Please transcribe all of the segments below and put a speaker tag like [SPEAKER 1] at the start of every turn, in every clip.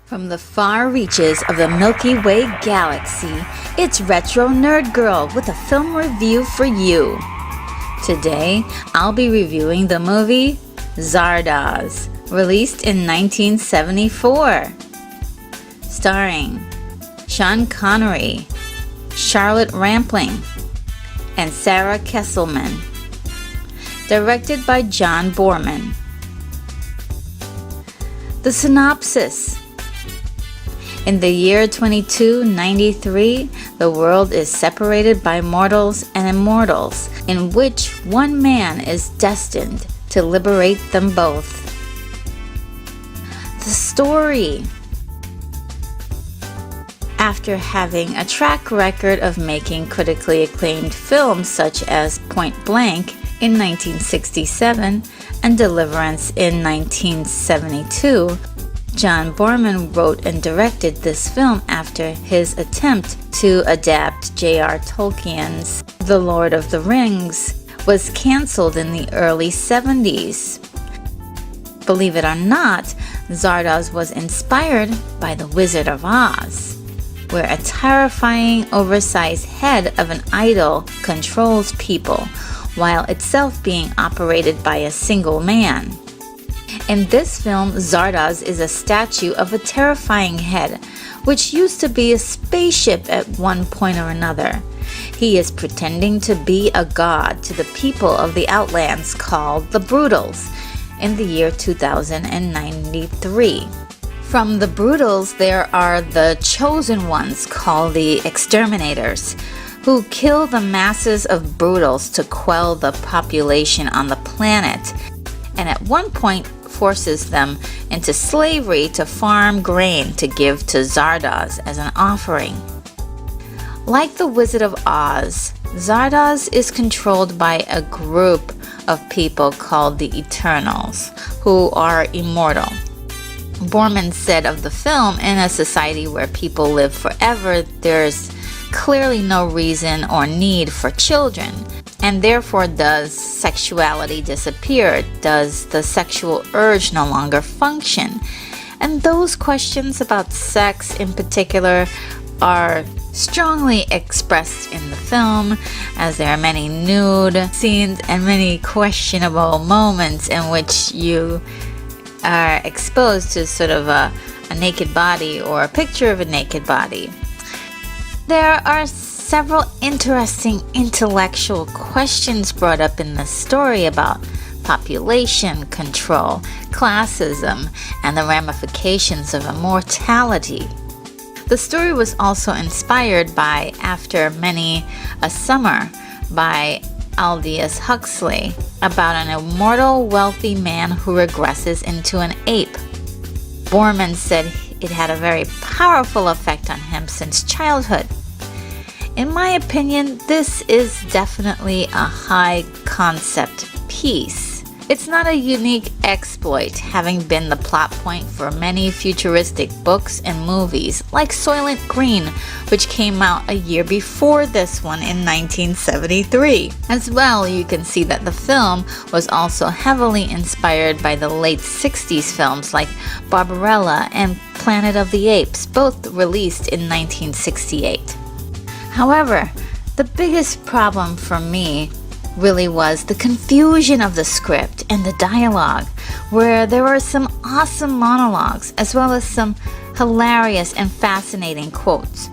[SPEAKER 1] From the far reaches of the Milky Way galaxy, it's Retro Nerd Girl with a film review for you. Today, I'll be reviewing the movie Zardoz, released in 1974. Starring Sean Connery, Charlotte Rampling, and Sarah Kesselman. Directed by John Boorman. The synopsis. In the year 2293, the world is separated by mortals and immortals, in which one man is destined to liberate them both. The story. After having a track record of making critically acclaimed films such as Point Blank in 1967 and Deliverance in 1972, John Boorman wrote and directed this film after his attempt to adapt J.R. Tolkien's The Lord of the Rings was canceled in the early 70s. Believe it or not, Zardoz was inspired by The Wizard of Oz, where a terrifying, oversized head of an idol controls people, while itself being operated by a single man. In this film, Zardoz is a statue of a terrifying head, which used to be a spaceship at one point or another. He is pretending to be a god to the people of the Outlands called the Brutals in the year 2093. From the Brutals, there are the chosen ones called the Exterminators, who kill the masses of Brutals to quell the population on the planet, and at one point forces them into slavery to farm grain to give to Zardoz as an offering. Like the Wizard of Oz, Zardoz is controlled by a group of people called the Eternals, who are immortal. Boorman said of the film, in a society where people live forever, there's clearly no reason or need for children. And therefore, does sexuality disappear? Does the sexual urge no longer function? And those questions about sex in particular are strongly expressed in the film, as there are many nude scenes and many questionable moments in which you are exposed to sort of a naked body or a picture of a naked body. There are several interesting intellectual questions brought up in the story about population control, classism, and the ramifications of immortality. The story was also inspired by After Many a Summer by Aldous Huxley, about an immortal wealthy man who regresses into an ape. Boorman said it had a very powerful effect on him since childhood. In my opinion, this is definitely a high concept piece. It's not a unique exploit, having been the plot point for many futuristic books and movies like Soylent Green, which came out a year before this one in 1973. As well, you can see that the film was also heavily inspired by the late 60s films like Barbarella and Planet of the Apes, both released in 1968. However, the biggest problem for me really was the confusion of the script and the dialogue, where there were some awesome monologues as well as some hilarious and fascinating quotes.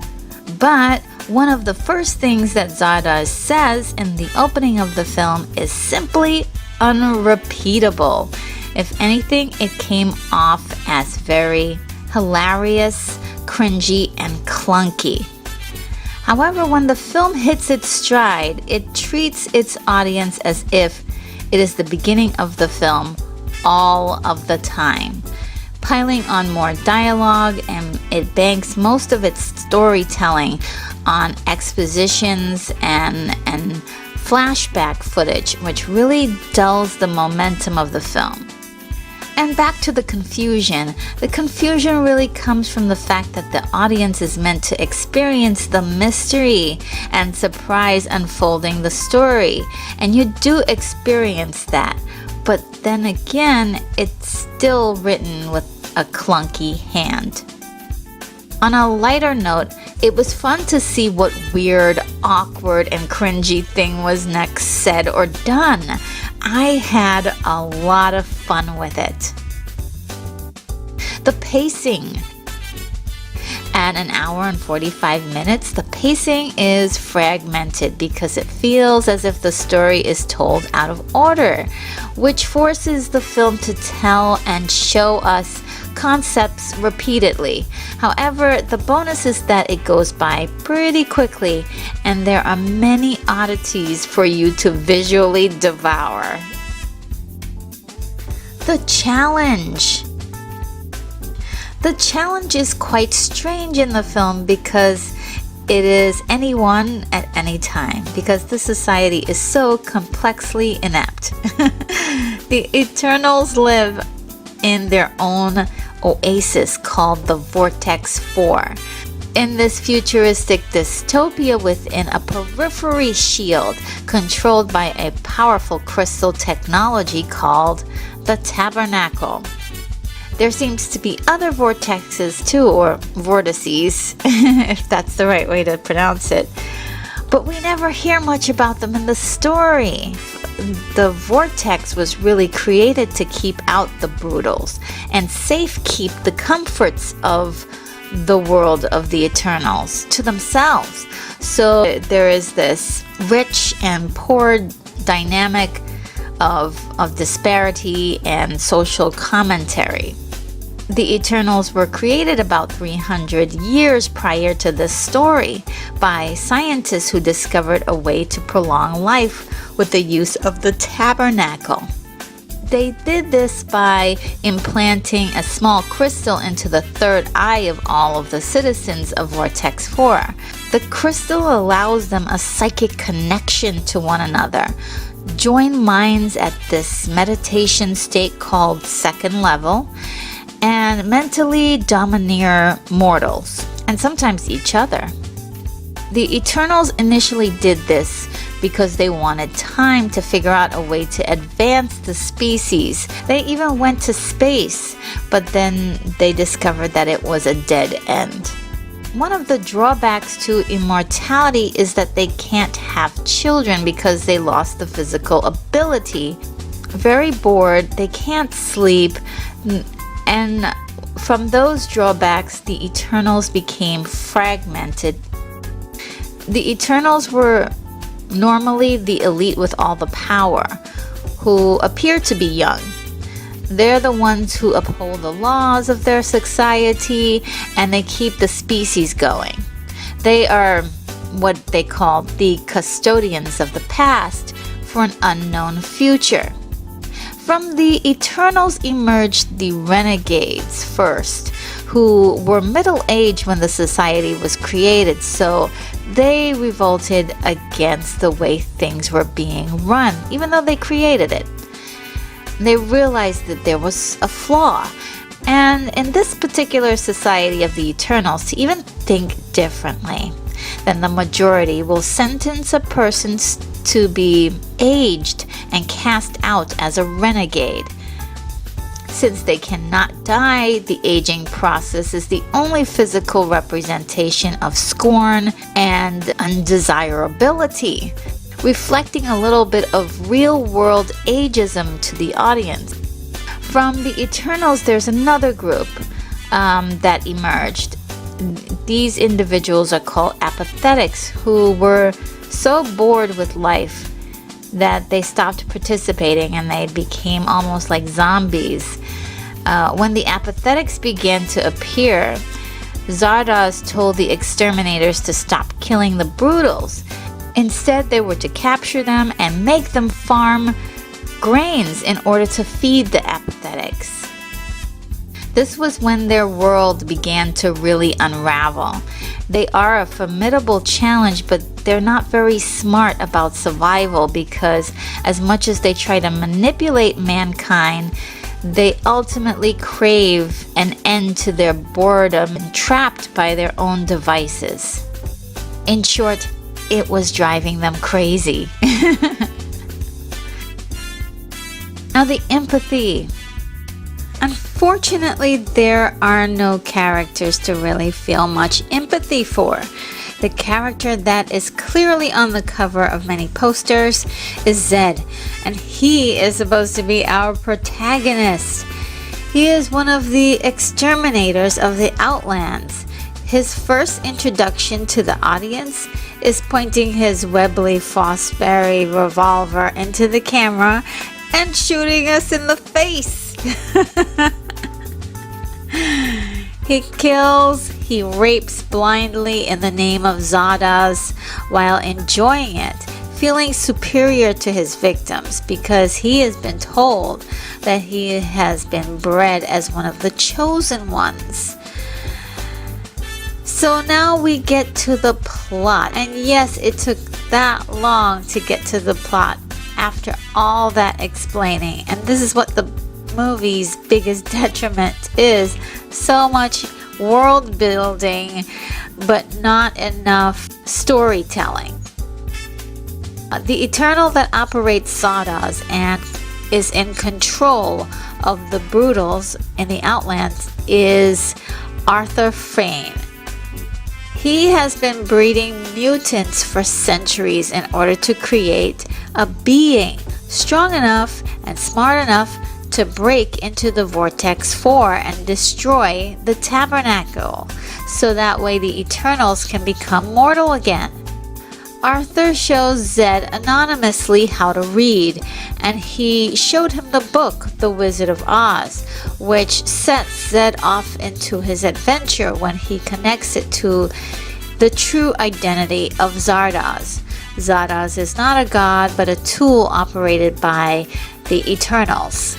[SPEAKER 1] But one of the first things that Zardoz says in the opening of the film is simply unrepeatable. If anything, it came off as very hilarious, cringy, and clunky. However, when the film hits its stride, it treats its audience as if it is the beginning of the film all of the time, piling on more dialogue, and it banks most of its storytelling on expositions and flashback footage, which really dulls the momentum of the film. And back to the confusion. The confusion really comes from the fact that the audience is meant to experience the mystery and surprise unfolding the story. And you do experience that. But then again, it's still written with a clunky hand. On a lighter note, it was fun to see what weird, awkward, and cringy thing was next said or done. I had a lot of fun with it. The pacing. At an hour and 45 minutes, the pacing is fragmented because it feels as if the story is told out of order, which forces the film to tell and show us concepts repeatedly. However, the bonus is that it goes by pretty quickly and there are many oddities for you to visually devour. The challenge. The challenge is quite strange in the film because it is anyone at any time, because the society is so complexly inept. The Eternals live in their own oasis called the Vortex 4. In this futuristic dystopia within a periphery shield controlled by a powerful crystal technology called the Tabernacle. There seems to be other vortexes too, or vortices, if that's the right way to pronounce it. But we never hear much about them in the story. The vortex was really created to keep out the brutals and safekeep the comforts of the world of the Eternals to themselves. So there is this rich and poor dynamic of disparity and social commentary. The Eternals were created about 300 years prior to this story by scientists who discovered a way to prolong life with the use of the tabernacle. They did this by implanting a small crystal into the third eye of all of the citizens of Vortex 4. The crystal allows them a psychic connection to one another. Join minds at this meditation state called second level, and mentally domineer mortals, and sometimes each other. The Eternals initially did this because they wanted time to figure out a way to advance the species. They even went to space, but then they discovered that it was a dead end. One of the drawbacks to immortality is that they can't have children because they lost the physical ability. Very bored, they can't sleep, and from those drawbacks, the Eternals became fragmented. The Eternals were normally the elite with all the power, who appear to be young. They're the ones who uphold the laws of their society, and they keep the species going. They are what they call the custodians of the past for an unknown future. From the Eternals emerged the Renegades first, who were middle-aged when the society was created, so they revolted against the way things were being run, even though they created it. They realized that there was a flaw, and in this particular society of the Eternals, to even think differently than the majority will sentence a person to be aged and cast out as a renegade. Since they cannot die, the aging process is the only physical representation of scorn and undesirability, reflecting a little bit of real-world ageism to the audience. From the Eternals, there's another group that emerged. These individuals are called apathetics, who were so bored with life that they stopped participating and they became almost like zombies. When the apathetics began to appear, Zardoz told the exterminators to stop killing the brutals. Instead, they were to capture them and make them farm grains in order to feed the apathetics. This was when their world began to really unravel. They are a formidable challenge, but they're not very smart about survival because as much as they try to manipulate mankind, they ultimately crave an end to their boredom, trapped by their own devices. In short, it was driving them crazy. Now the empathy. Unfortunately, Fortunately, there are no characters to really feel much empathy for. The character that is clearly on the cover of many posters is Zed, and he is supposed to be our protagonist. He is one of the exterminators of the Outlands. His first introduction to the audience is pointing his Webley Fosbury revolver into the camera and shooting us in the face. He kills, he rapes blindly in the name of Zardoz while enjoying it, feeling superior to his victims because he has been told that he has been bred as one of the chosen ones. So now we get to the plot, and yes, it took that long to get to the plot after all that explaining, and this is what the movie's biggest detriment is: so much world building but not enough storytelling. The Eternal that operates Zardoz and is in control of the Brutals in the Outlands is Arthur Fane. He has been breeding mutants for centuries in order to create a being strong enough and smart enough to break into the Vortex 4 and destroy the Tabernacle, so that way the Eternals can become mortal again. Arthur shows Zed anonymously how to read, and he showed him the book, The Wizard of Oz, which sets Zed off into his adventure when he connects it to the true identity of Zardoz. Zardoz is not a god, but a tool operated by the Eternals.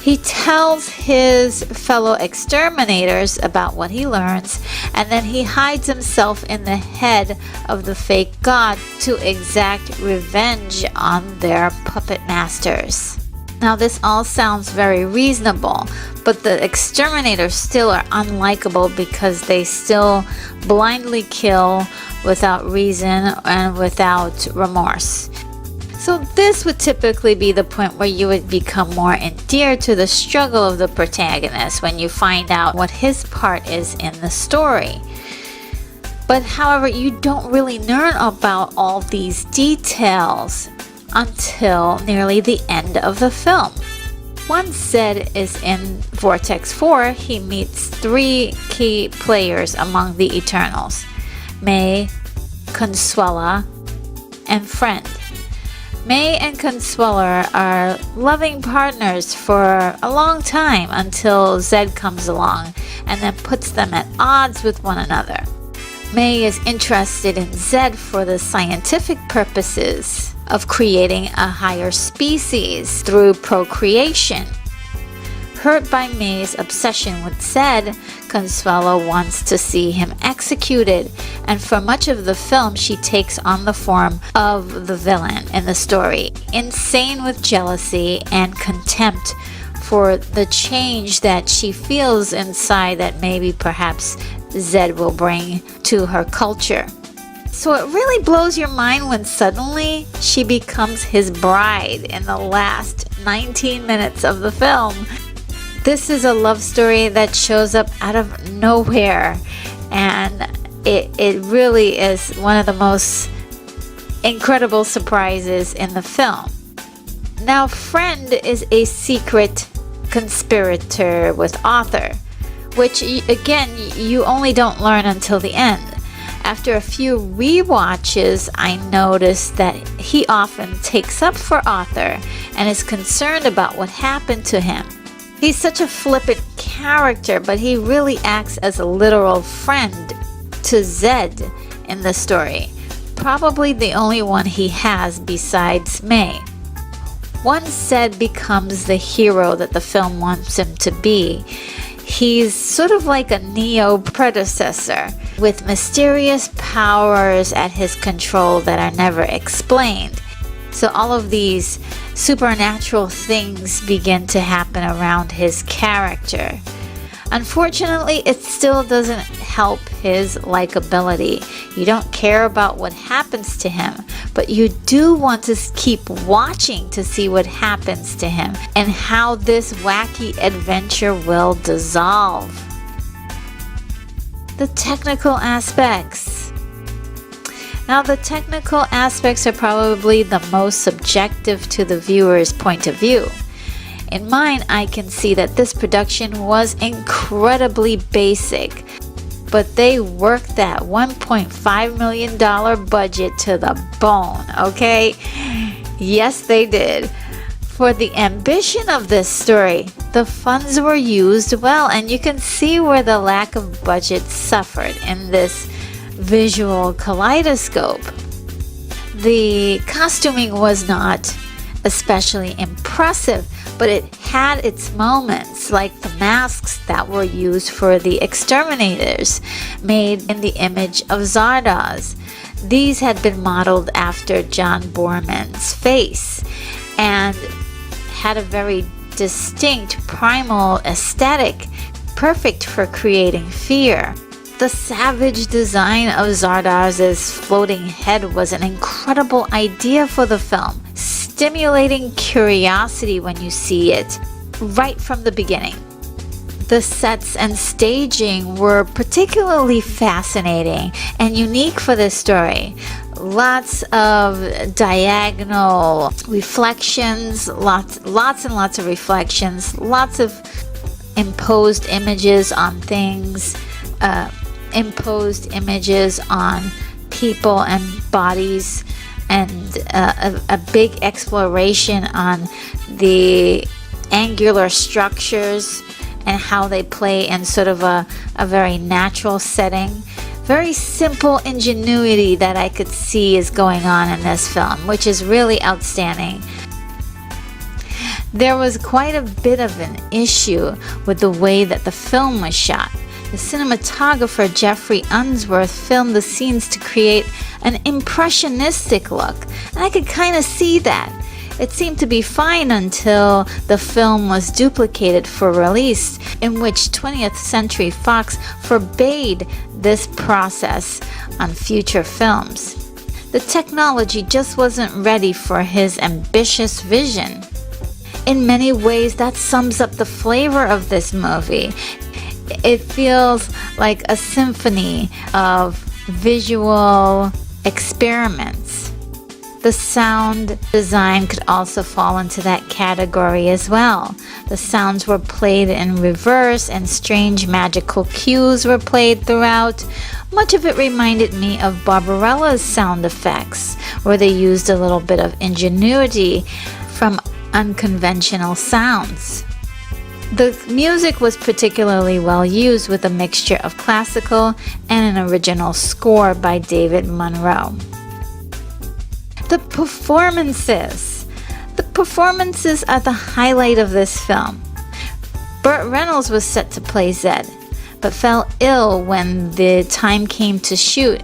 [SPEAKER 1] He tells his fellow exterminators about what he learns, and then he hides himself in the head of the fake god to exact revenge on their puppet masters. Now, this all sounds very reasonable, but the exterminators still are unlikable because they still blindly kill without reason and without remorse. So this would typically be the point where you would become more endeared to the struggle of the protagonist when you find out what his part is in the story. But however, you don't really learn about all these details until nearly the end of the film. Once Zed is in Vortex 4, he meets three key players among the Eternals: May, Consuela, and Friend. May and Consuela are loving partners for a long time until Zed comes along and then puts them at odds with one another. May is interested in Zed for the scientific purposes of creating a higher species through procreation. Hurt by May's obsession with Zed, Consuela wants to see him executed, and for much of the film she takes on the form of the villain in the story, insane with jealousy and contempt for the change that she feels inside that maybe perhaps Zed will bring to her culture. So it really blows your mind when suddenly she becomes his bride in the last 19 minutes of the film. This is a love story that shows up out of nowhere, and it really is one of the most incredible surprises in the film. Now, Friend is a secret conspirator with Arthur, which again you only don't learn until the end. After a few rewatches, I noticed that he often takes up for Arthur and is concerned about what happened to him. He's such a flippant character, but he really acts as a literal friend to Zed in the story. Probably the only one he has besides May. Once Zed becomes the hero that the film wants him to be, he's sort of like a Neo predecessor with mysterious powers at his control that are never explained. So all of these supernatural things begin to happen around his character. Unfortunately, it still doesn't help his likability. You don't care about what happens to him, but you do want to keep watching to see what happens to him and how this wacky adventure will dissolve. The technical aspects. Now, the technical aspects are probably the most subjective to the viewer's point of view. In mine, I can see that this production was incredibly basic, but they worked that $1.5 million budget to the bone, okay? Yes, they did. For the ambition of this story, the funds were used well, and you can see where the lack of budget suffered in this visual kaleidoscope. The costuming was not especially impressive, but it had its moments, like the masks that were used for the exterminators, made in the image of Zardoz. These had been modeled after John Boorman's face and had a very distinct primal aesthetic, perfect for creating fear. The savage design of Zardoz's floating head was an incredible idea for the film, stimulating curiosity when you see it right from the beginning. The sets and staging were particularly fascinating and unique for this story. Lots of diagonal reflections, lots and lots of reflections, lots of imposed images on things, imposed images on people and bodies, and a big exploration on the angular structures and how they play in sort of a very natural setting. Very simple ingenuity that I could see is going on in this film, which is really outstanding. There was quite a bit of an issue with the way that the film was shot. The cinematographer Jeffrey Unsworth filmed the scenes to create an impressionistic look, and I could kind of see that. It seemed to be fine until the film was duplicated for release, in which 20th Century Fox forbade this process on future films. The technology just wasn't ready for his ambitious vision. In many ways, that sums up the flavor of this movie. It feels like a symphony of visual experiments. The sound design could also fall into that category as well. The sounds were played in reverse and strange magical cues were played throughout. Much of it reminded me of Barbarella's sound effects, where they used a little bit of ingenuity from unconventional sounds. The music was particularly well used, with a mixture of classical and an original score by David Monroe. The performances. The performances are the highlight of this film. Burt Reynolds was set to play Zed, but fell ill when the time came to shoot,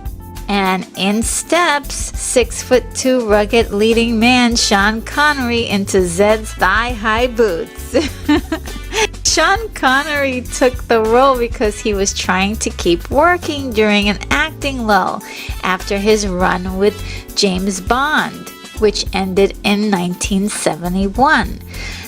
[SPEAKER 1] and in steps 6'2" rugged leading man Sean Connery into Zed's thigh-high boots. Sean Connery took the role because he was trying to keep working during an acting lull after his run with James Bond, which ended in 1971.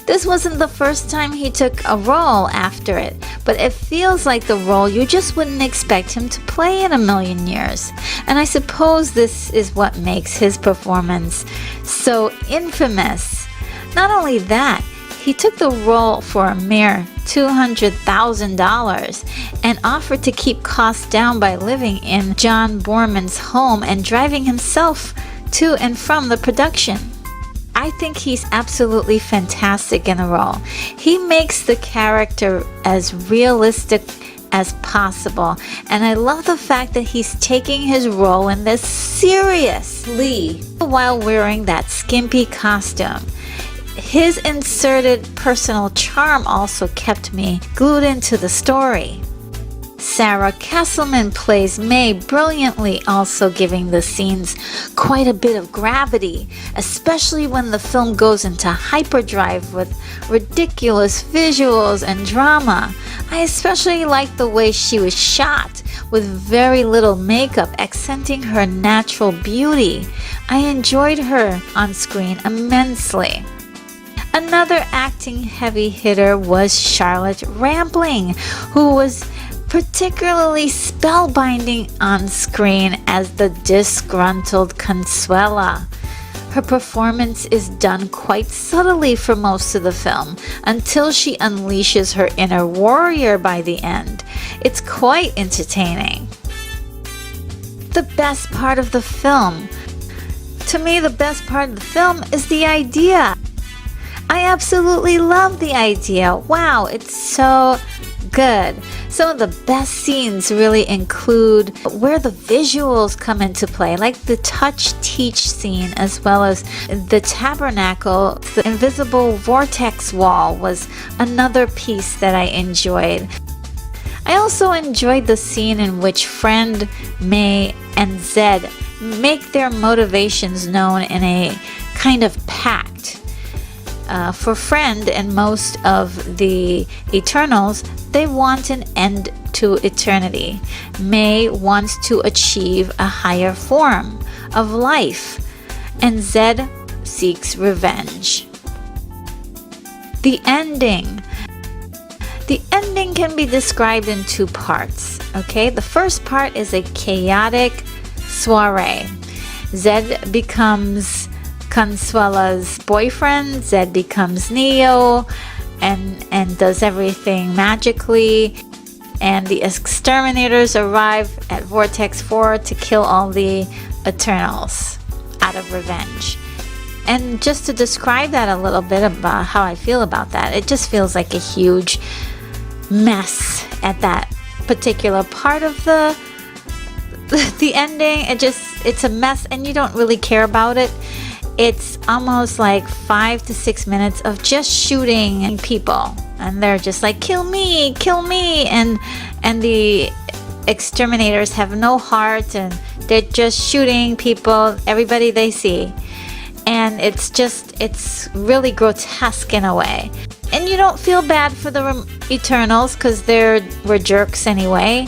[SPEAKER 1] This wasn't the first time he took a role after it, but it feels like the role you just wouldn't expect him to play in a million years. And I suppose this is what makes his performance so infamous. Not only that, he took the role for a mere $200,000 and offered to keep costs down by living in John Boorman's home and driving himself to and from the production. I think he's absolutely fantastic in the role. He makes the character as realistic as possible, and I love the fact that he's taking his role in this seriously while wearing that skimpy costume. His inserted personal charm also kept me glued into the story. Sarah Kesselman plays May brilliantly, also giving the scenes quite a bit of gravity, especially when the film goes into hyperdrive with ridiculous visuals and drama. I especially like the way she was shot, with very little makeup accenting her natural beauty. I enjoyed her on screen immensely. Another acting heavy hitter was Charlotte Rampling, who was particularly spellbinding on screen as the disgruntled Consuela. Her performance is done quite subtly for most of the film, until she unleashes her inner warrior by the end. It's quite entertaining. The best part of the film. To me, the best part of the film is the idea. I absolutely love the idea. Wow, it's so good. Some of the best scenes really include where the visuals come into play, like the touch teach scene, as well as the tabernacle. The invisible vortex wall was another piece that I enjoyed. I also enjoyed the scene in which Friend, May, and Zed make their motivations known in a kind of pact. For Friend and most of the Eternals, they want an end to eternity. May wants to achieve a higher form of life, and Zed seeks revenge. The ending. The ending can be described in two parts. Okay, the first part is a chaotic soiree. Zed becomes Consuela's boyfriend. Zed becomes Neo and does everything magically. And the exterminators arrive at Vortex 4 to kill all the Eternals out of revenge. And just to describe that a little bit about how I feel about that, it just feels like a huge mess at that particular part of the ending. It's a mess and you don't really care about it. It's almost like 5 to 6 minutes of just shooting people, and they're just like, kill me, and the exterminators have no heart, and they're just shooting people, everybody they see, and it's really grotesque in a way. And you don't feel bad for the Eternals because were jerks anyway.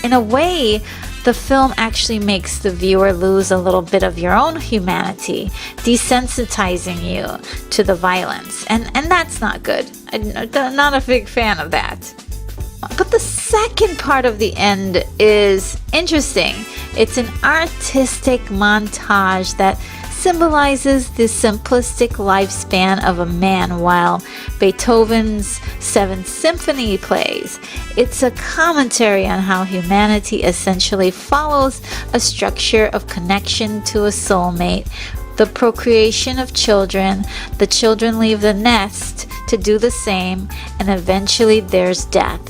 [SPEAKER 1] In a way, the film actually makes the viewer lose a little bit of your own humanity, desensitizing you to the violence. And that's not good. I'm not a big fan of that. But the second part of the end is interesting. It's an artistic montage that symbolizes the simplistic lifespan of a man while Beethoven's Seventh Symphony plays. It's a commentary on how humanity essentially follows a structure of connection to a soulmate, the procreation of children, the children leave the nest to do the same, and eventually there's death.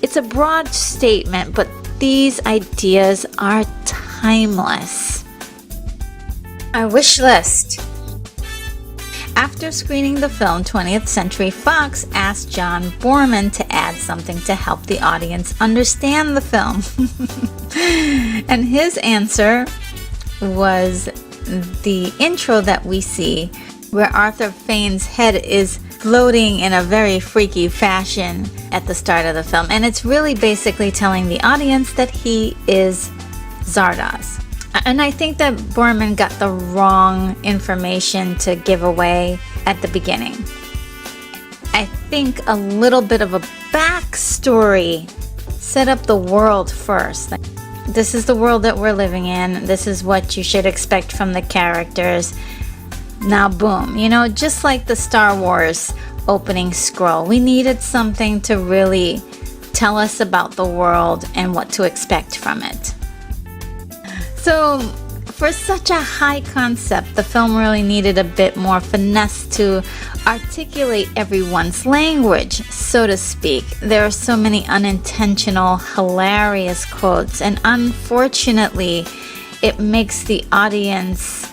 [SPEAKER 1] It's a broad statement, but these ideas are timeless. Our wish list. After screening the film, 20th Century Fox asked John Boorman to add something to help the audience understand the film. And his answer was the intro that we see, where Arthur Fane's head is floating in a very freaky fashion at the start of the film. And it's really basically telling the audience that he is Zardoz. And I think that Boorman got the wrong information to give away at the beginning. I think a little bit of a backstory set up the world first. Like, this is the world that we're living in. This is what you should expect from the characters. Now, boom. Just like the Star Wars opening scroll, we needed something to really tell us about the world and what to expect from it. So, for such a high concept, the film really needed a bit more finesse to articulate everyone's language, so to speak. There are so many unintentional, hilarious quotes, and unfortunately, it makes the audience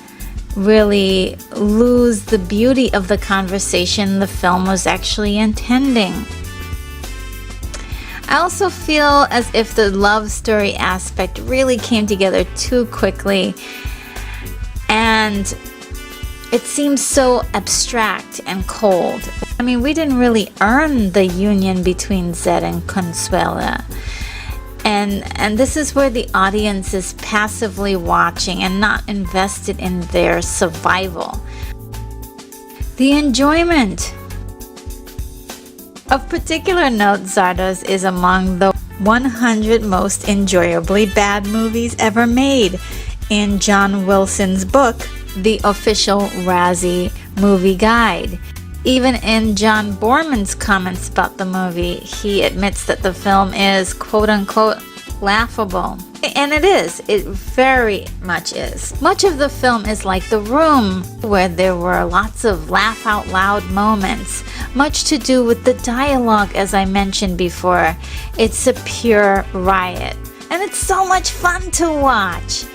[SPEAKER 1] really lose the beauty of the conversation the film was actually intending. I also feel as if the love story aspect really came together too quickly, and it seems so abstract and cold. I mean, we didn't really earn the union between Zed and Consuela. And this is where the audience is passively watching and not invested in their survival. The enjoyment. Of particular note, Zardoz is among the 100 most enjoyably bad movies ever made in John Wilson's book, The Official Razzie Movie Guide. Even in John Borman's comments about the movie, he admits that the film is quote-unquote laughable. And it is. It very much is. Much of the film is like The Room, where there were lots of laugh-out-loud moments. Much to do with the dialogue, as I mentioned before. It's a pure riot. And it's so much fun to watch.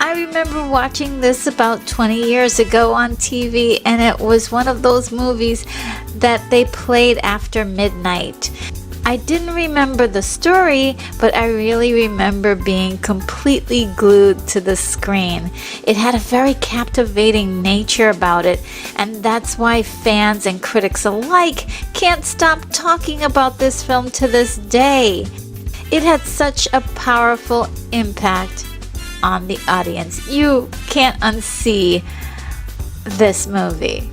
[SPEAKER 1] I remember watching this about 20 years ago on TV, and it was one of those movies that they played after midnight. I didn't remember the story, but I really remember being completely glued to the screen. It had a very captivating nature about it, and that's why fans and critics alike can't stop talking about this film to this day. It had such a powerful impact on the audience. You can't unsee this movie.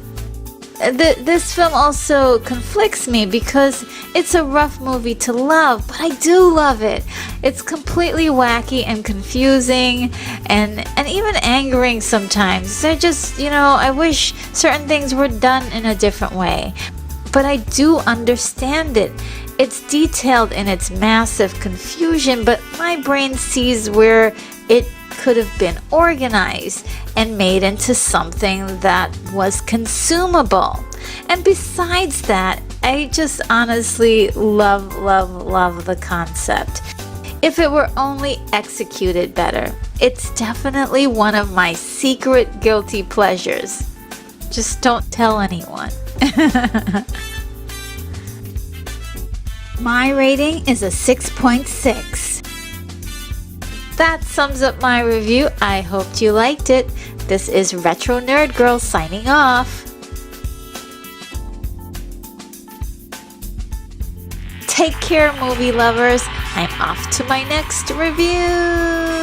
[SPEAKER 1] This film also conflicts me because it's a rough movie to love, but I do love it. It's completely wacky and confusing and even angering sometimes. I wish certain things were done in a different way. But I do understand it. It's detailed in its massive confusion, but my brain sees where it could have been organized and made into something that was consumable. And besides that, I just honestly love the concept. If it were only executed better, it's definitely one of my secret guilty pleasures. Just don't tell anyone. My rating is a 6.6. That sums up my review. I hoped you liked it. This is Retro Nerd Girl signing off. Take care, movie lovers. I'm off to my next review.